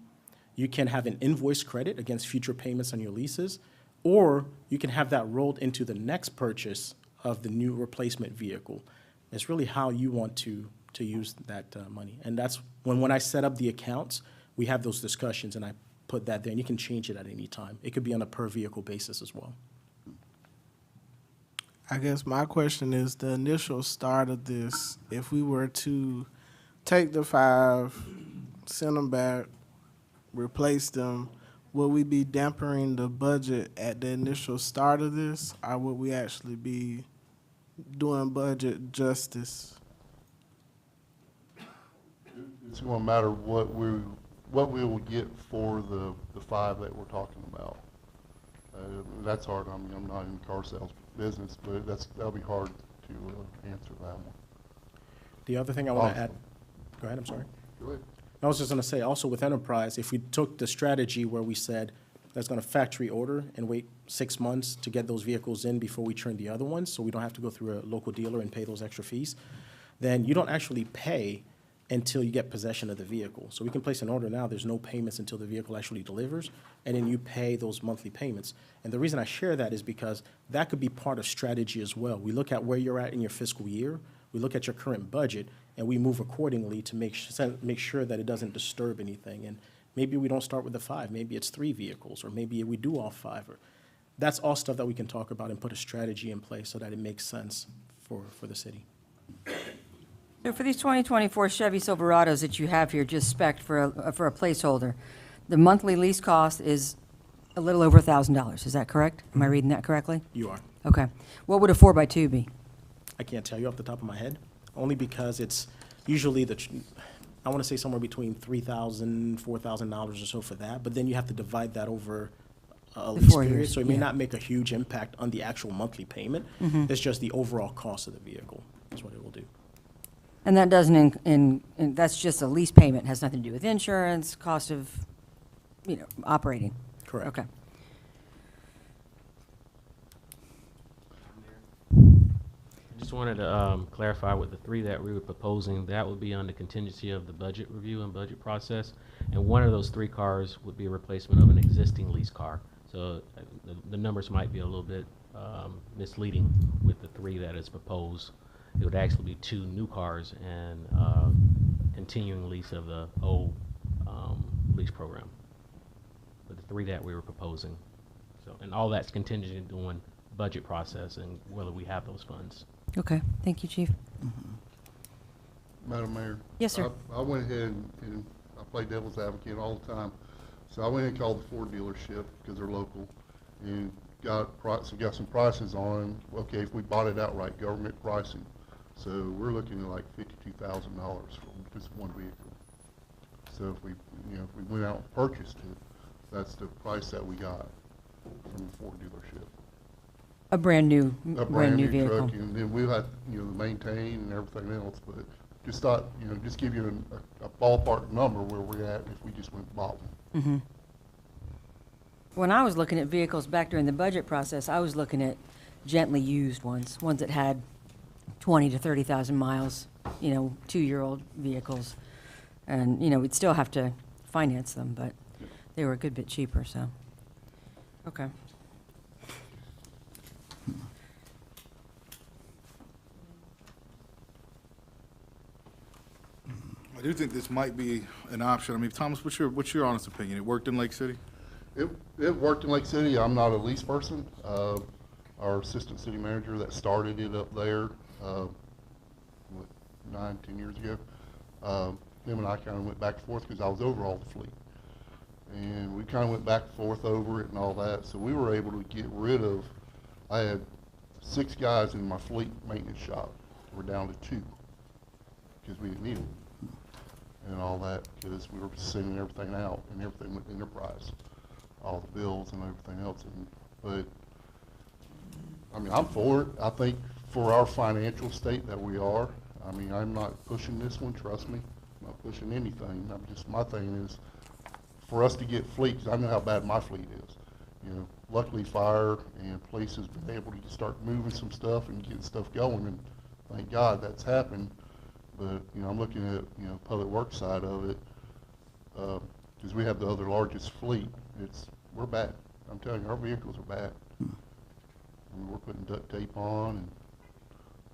you can have an invoice credit against future payments on your leases, or you can have that rolled into the next purchase of the new replacement vehicle. It's really how you want to use that money. And that's when I set up the accounts, we have those discussions, and I put that there, and you can change it at any time. It could be on a per-vehicle basis as well. I guess my question is the initial start of this, if we were to take the 5, send them back, replace them, will we be dampering the budget at the initial start of this, or would we actually be doing budget justice? It's gonna matter what we will get for the 5 that we're talking about. That's hard. I mean, I'm not in the car sales business, but that'll be hard to answer that one. The other thing I want to add, go ahead, I'm sorry. Go ahead. I was just going to say, also with Enterprise, if we took the strategy where we said that's going to factory order and wait 6 months to get those vehicles in before we turn the other ones, so we don't have to go through a local dealer and pay those extra fees, then you don't actually pay until you get possession of the vehicle. So we can place an order now, there's no payments until the vehicle actually delivers, and then you pay those monthly payments. And the reason I share that is because that could be part of strategy as well. We look at where you're at in your fiscal year, we look at your current budget, and we move accordingly to make sure that it doesn't disturb anything. And maybe we don't start with the 5, maybe it's 3 vehicles, or maybe we do all 5. That's all stuff that we can talk about and put a strategy in place so that it makes sense for the city. So for these 2024 Chevy Silverados that you have here, just spec'd for a placeholder, the monthly lease cost is a little over $1,000. Is that correct? Am I reading that correctly? You are. Okay. What would a 4x2 be? I can't tell you off the top of my head, only because it's usually I want to say somewhere between $3,000, $4,000 or so for that, but then you have to divide that over a The lease 4 period, years, so it may yeah. not make a huge impact on the actual monthly payment. It's just the overall cost of the vehicle is what it will do. And that doesn't, that's just a lease payment, has nothing to do with insurance, cost of, operating. Correct. Okay. I just wanted to clarify with the 3 that we were proposing, that would be on the contingency of the budget review and budget process. And one of those 3 cars would be a replacement of an existing lease car. So the numbers might be a little bit misleading with the 3 that is proposed. It would actually be 2 new cars and continuing lease of the old lease program. But the 3 that we were proposing. So, and all that's contingent on budget process and whether we have those funds. Okay. Thank you, Chief. Madam Mayor? Yes, sir. I went ahead and I play devil's advocate all the time. So I went and called the Ford dealership because they're local and got some prices on them. Okay, if we bought it outright, government pricing. So we're looking at like $52,000 for just one vehicle. So if we went out and purchased it, that's the price that we got from the Ford dealership. A brand new A brand new vehicle. truck, and then we'll have, to maintain and everything else, but just thought, just give you a ballpark number where we're at if we just went and bought one. When I was looking at vehicles back during the budget process, I was looking at gently used ones that had 20 to 30,000 miles, 2-year-old vehicles. And, we'd still have to finance them, but they were a good bit cheaper, so. Okay. I do think this might be an option. I mean, Thomas, what's your honest opinion? It worked in Lake City? It worked in Lake City. I'm not a lease person. Our assistant city manager that started it up there, 9-10 years ago, him and I kind of went back and forth because I was over all the fleet. And we kind of went back and forth over it and all that. So we were able to get rid of, I had 6 guys in my fleet maintenance shop. We're down to 2 because we didn't need them and all that because we were sending everything out and everything with enterprise, all the bills and everything else. But I mean, I'm for it. I think for our financial state that we are, I mean, I'm not pushing this one, trust me. I'm not pushing anything. My thing is for us to get fleet, because I know how bad my fleet is. Luckily fire and police has been able to start moving some stuff and getting stuff going, and thank God that's happened. But, I'm looking at, public works side of it, because we have the other largest fleet. We're bad. I'm telling you, our vehicles are bad. I mean, we're putting duct tape on and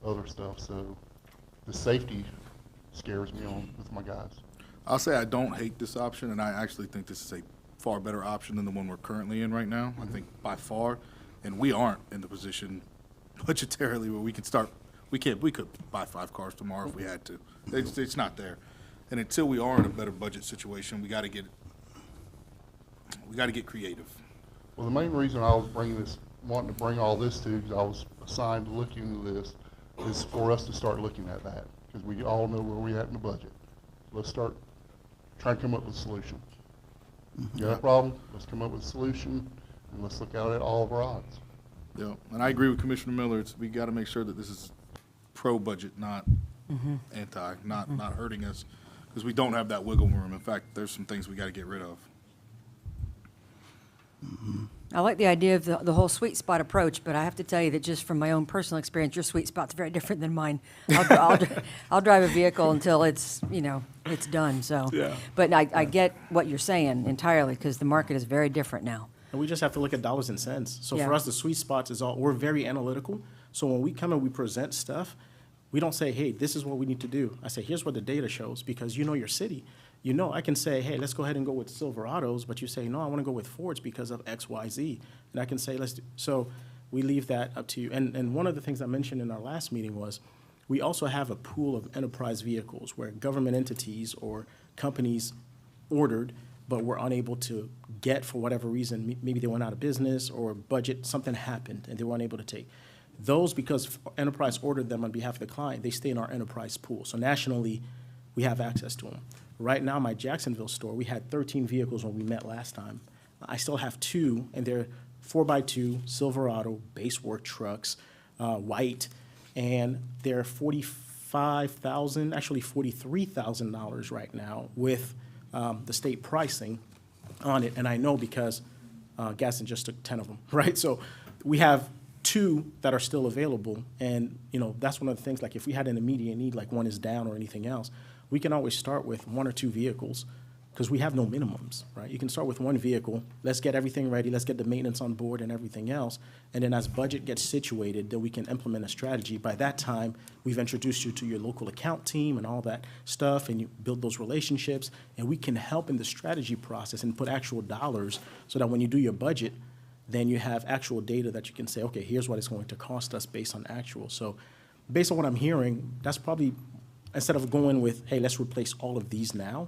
other stuff, so the safety scares me on with my guys. I'll say I don't hate this option, and I actually think this is a far better option than the one we're currently in right now. I think by far, and we aren't in the position budgetarily where we can start. We could buy 5 cars tomorrow if we had to. It's not there, and until we are in a better budget situation, we got to get creative. Well, the main reason I was wanting to bring all this to, because I was assigned to look into this, is for us to start looking at that, because we all know where we're at in the budget. Let's start trying to come up with a solution. You got a problem? Let's come up with a solution, and let's look out at all of our odds. Yeah, and I agree with Commissioner Miller. We got to make sure that this is pro-budget, not anti, not hurting us, because we don't have that wiggle room. In fact, there's some things we got to get rid of. I like the idea of the whole sweet spot approach, but I have to tell you that just from my own personal experience, your sweet spot's very different than mine. I'll drive a vehicle until it's done, so. Yeah. But I get what you're saying entirely, because the market is very different now. And we just have to look at dollars and cents. So Yeah. for us, the sweet spots we're very analytical. So when we come and we present stuff, we don't say, hey, this is what we need to do. I say, here's what the data shows, because you know your city. I can say, hey, let's go ahead and go with Silverados, but you say, no, I want to go with Fords because of X, Y, Z. And I can say, so we leave that up to you. And one of the things I mentioned in our last meeting was, we also have a pool of enterprise vehicles where government entities or companies ordered, but were unable to get for whatever reason. Maybe they went out of business or budget, something happened, and they were unable to take. Those, because enterprise ordered them on behalf of the client, they stay in our enterprise pool. So nationally, we have access to them. Right now, my Jacksonville store, we had 13 vehicles when we met last time. I still have 2, and they're 4x2 Silverado base work trucks, white, and they're $45,000, actually $43,000 right now with the state pricing on it. And I know because Gaston just took 10 of them, right? So we have 2 that are still available, and that's one of the things. Like if we had an immediate need, like one is down or anything else, we can always start with 1 or 2 vehicles because we have no minimums, right? You can start with 1 vehicle. Let's get everything ready. Let's get the maintenance on board and everything else. And then as budget gets situated, then we can implement a strategy. By that time, we've introduced you to your local account team and all that stuff, and you build those relationships, and we can help in the strategy process and put actual dollars so that when you do your budget, then you have actual data that you can say, okay, here's what it's going to cost us based on actual. So based on what I'm hearing, that's probably instead of going with, hey, let's replace all of these now,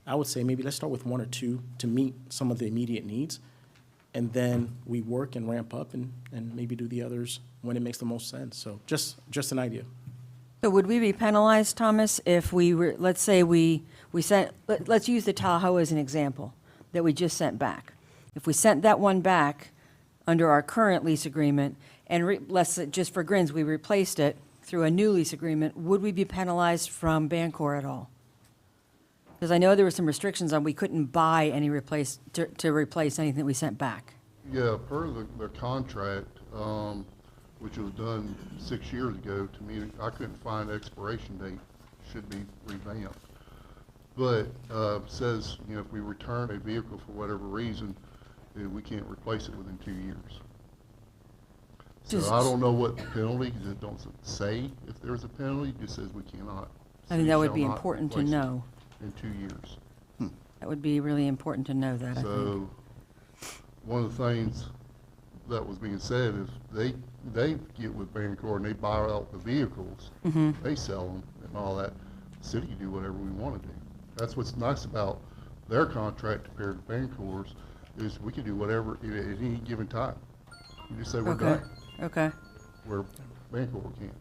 I would say maybe let's start with one or two to meet some of the immediate needs. And then we work and ramp up and maybe do the others when it makes the most sense. So just an idea. So would we be penalized, Thomas, if we were, let's say we sent, let's use the Tahoe as an example that we just sent back. If we sent that one back under our current lease agreement and let's say, just for grins, we replaced it through a new lease agreement, would we be penalized from Bancor at all? Because I know there were some restrictions on we couldn't buy any to replace anything that we sent back. Yeah, per the contract, which was done 6 years ago, to me, I couldn't find expiration date, should be revamped. But, says, you know, if we return a vehicle for whatever reason, we can't replace it within 2 years. So Just- I don't know what the penalty, because it don't say if there's a penalty, it just says we cannot. I think that City would shall be not important to replace it know. in 2 years. That would be really important to know that, I think. So, one of the things that was being said is they get with Bancor and they buy out the vehicles, they sell them and all that. The city can do whatever we want to do. That's what's nice about their contract compared to Bancor's, is we can do whatever at any given time. You just say we're Okay, done, okay. where Bancor can't.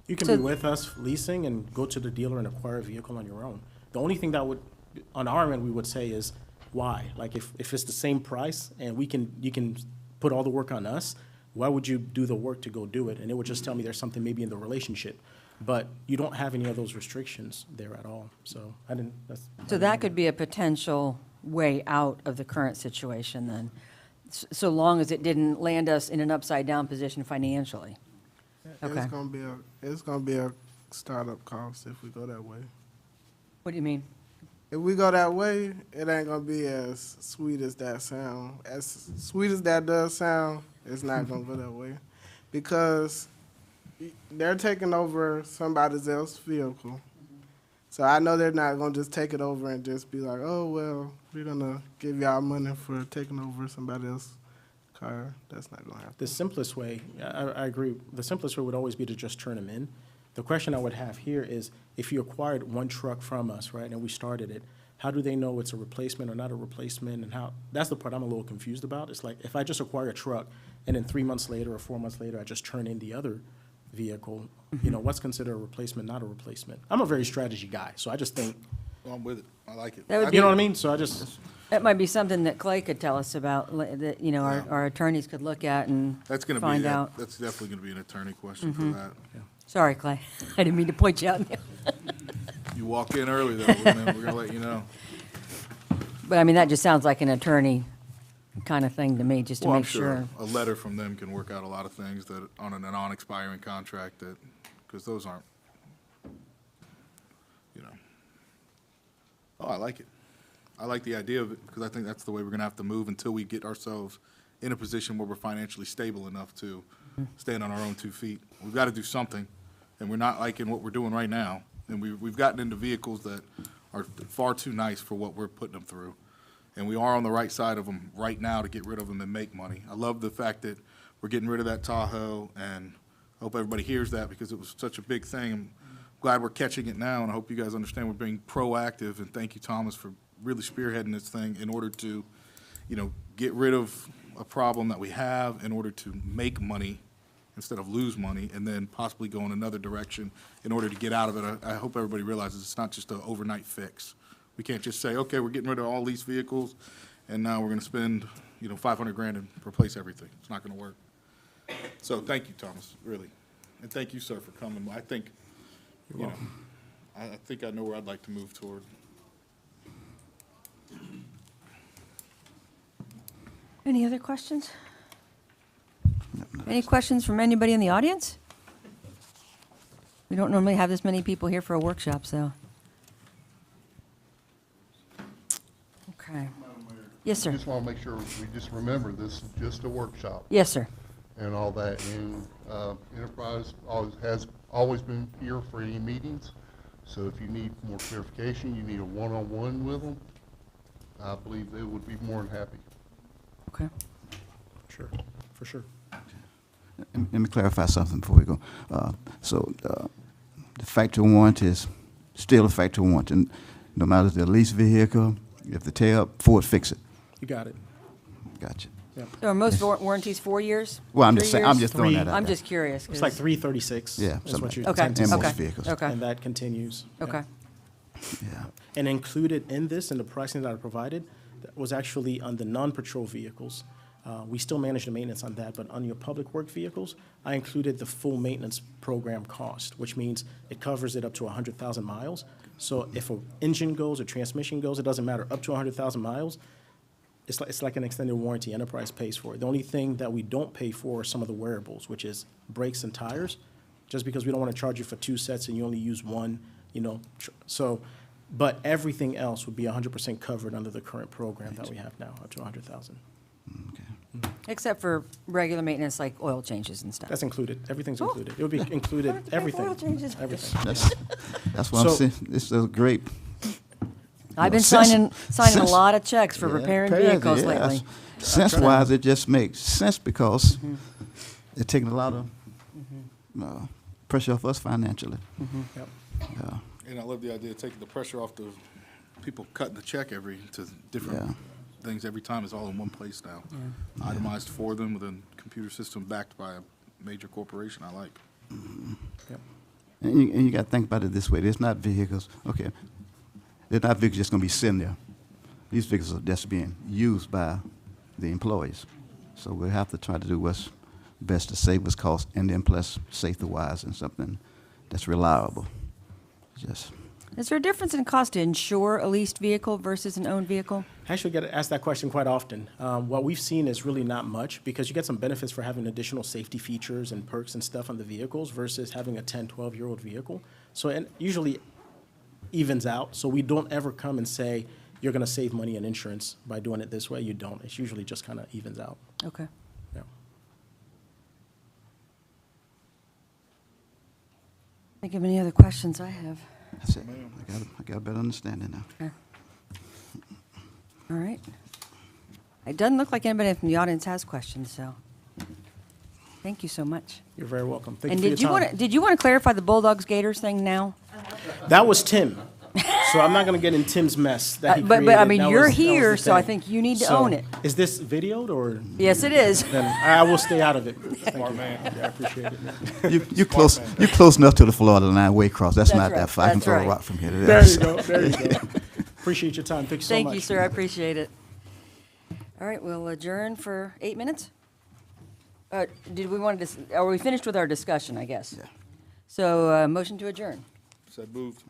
You can So- be with us leasing and go to the dealer and acquire a vehicle on your own. The only thing that would, on our end, we would say is why? Like if it's the same price and you can put all the work on us, why would you do the work to go do it? And it would just tell me there's something maybe in the relationship. But you don't have any of those restrictions there at all. So I didn't, that's. So that could be a potential way out of the current situation then, so long as it didn't land us in an upside-down position financially. Okay. It's gonna be a startup cost if we go that way. What do you mean? If we go that way, it ain't gonna be as sweet as that sound. As sweet as that does sound, it's not gonna go that way. Because they're taking over somebody else's vehicle. So I know they're not gonna just take it over and just be like, oh, well, we're gonna give y'all money for taking over somebody else's car. That's not gonna happen. The simplest way, I agree, the simplest way would always be to just turn them in. The question I would have here is, if you acquired one truck from us, right, and we started it, how do they know it's a replacement or not a replacement, and how, that's the part I'm a little confused about. It's like, if I just acquire a truck, and then 3 months later or 4 months later, I just turn in the other vehicle, you know, what's considered a replacement, not a replacement? I'm a very strategy guy, so I just think, Well, I'm with it. I like it. That would you know what I mean? So I just, That might be something that Clay could tell us about, that, you know, our attorneys could look at and That's gonna be, find out. that's definitely gonna be an attorney question for that. Sorry, Clay, I didn't mean to point you out. You walk in early though, we're gonna let you know. But I mean, that just sounds like an attorney kind of thing to me, just to Well, I'm make sure. A letter from them can work out a lot of things that, on a non-expiring contract that, because those aren't, you know. Oh, I like it. I like the idea of it, because I think that's the way we're gonna have to move until we get ourselves in a position where we're financially stable enough to stand on our own 2 feet. We've got to do something, and we're not liking what we're doing right now. And we've gotten into vehicles that are far too nice for what we're putting them through. And we are on the right side of them right now to get rid of them and make money. I love the fact that we're getting rid of that Tahoe, and I hope everybody hears that because it was such a big thing. I'm glad we're catching it now, and I hope you guys understand we're being proactive, and thank you, Thomas, for really spearheading this thing in order to, you know, get rid of a problem that we have in order to make money instead of lose money, and then possibly go in another direction in order to get out of it. I hope everybody realizes it's not just an overnight fix. We can't just say, okay, we're getting rid of all these vehicles, and now we're gonna spend, you know, 500 grand and replace everything. It's not gonna work. So thank you, Thomas, really. And thank you, sir, for coming. I think, you know, I think I know where I'd like to move toward. Any other questions? Any questions from anybody in the audience? We don't normally have this many people here for a workshop, so. Okay. Yes, sir. We just want to make sure we just remember this is just a workshop Yes, sir. and all that. And Enterprise always been here for any meetings. So if you need more clarification, you need a one-on-one with them, I believe they would be more than happy. Okay. sure, for sure. Let me clarify something before we go. the factory warranty is still a factory warranty. No matter if they're a leased vehicle, if they tear up, Ford fix it. You got it. Gotcha. So are most warranties 4 years? Well, I'm 3 just saying, I'm years? just throwing Three. that out I'm there. just curious. It's like 'cause- 336. Yeah, Is something what you like that. tend to In see. most Okay, vehicles. okay, And that continues. Yeah. okay. Yeah. And included in this, in the pricing that I provided, that was actually on the non-patrol vehicles. We still manage the maintenance on that, but on your public work vehicles, I included the full maintenance program cost, which means it covers it up to 100,000 miles. So if an engine goes, a transmission goes, it doesn't matter, up to 100,000 miles, it's like an extended warranty. Enterprise pays for it. The only thing that we don't pay for are some of the wearables, which is brakes and tires, just because we don't want to charge you for 2 sets and you only use one, so, but everything else would be 100% covered under the current program that we have now, up to 100,000. Except for regular maintenance like oil changes and stuff. That's included. Everything's Oh. included. It would be included, everything. Oil changes. Everything. That's what I'm So- saying. It's a great. I've been Sense- signing a sense- lot of checks for Yeah, repairing repairs, vehicles yeah. lately. Sense-wise, it just makes sense because it's taking a lot of pressure off us financially. Yep. Yeah. And I love the idea of taking the pressure off the people cutting the check to Yeah. different things every time. It's all in one place now. Itemized for them with a computer system backed by a major corporation. I like. Yep. And you got to think about it this way. There's not vehicles, okay, they're not vehicles just going to be sitting there. These vehicles are just being used by the employees. So we have to try to do what's best to save us costs and then plus safety-wise and something that's reliable. Just, Is there a difference in cost to insure a leased vehicle versus an owned vehicle? I actually get asked that question quite often. What we've seen is really not much because you get some benefits for having additional safety features and perks and stuff on the vehicles versus having a 10, 12-year-old vehicle. So it usually evens out. So we don't ever come and say, you're going to save money in insurance by doing it this way. You don't. It's usually just kind of evens out. Okay. Yeah. Think of any other questions I have? that's it. I got a better understanding now. Okay. All right. It doesn't look like anybody from the audience has questions, so thank you so much. You're very welcome. Thank And you for did your you time. want to, did you want to clarify the Bulldogs Gators thing now? That was Tim. So I'm not going to get in Tim's mess that he But I created. mean, That you're was the here, so I thing. think you need to So, own it. Is this videoed or? Yes, it is. Then I will stay out of it. Thank you. Yeah, I appreciate it. You close enough to the Florida line Waycross. That's That's not right, that far. I can that's throw right. a rock from here to there. There you go. There you go. Appreciate your time. Thank you so much. Thank you, sir. I appreciate it. All right, we'll adjourn for 8 minutes. Did we want to, are we finished with our discussion, I guess? Yeah. So, motion to adjourn. Said moved. Okay.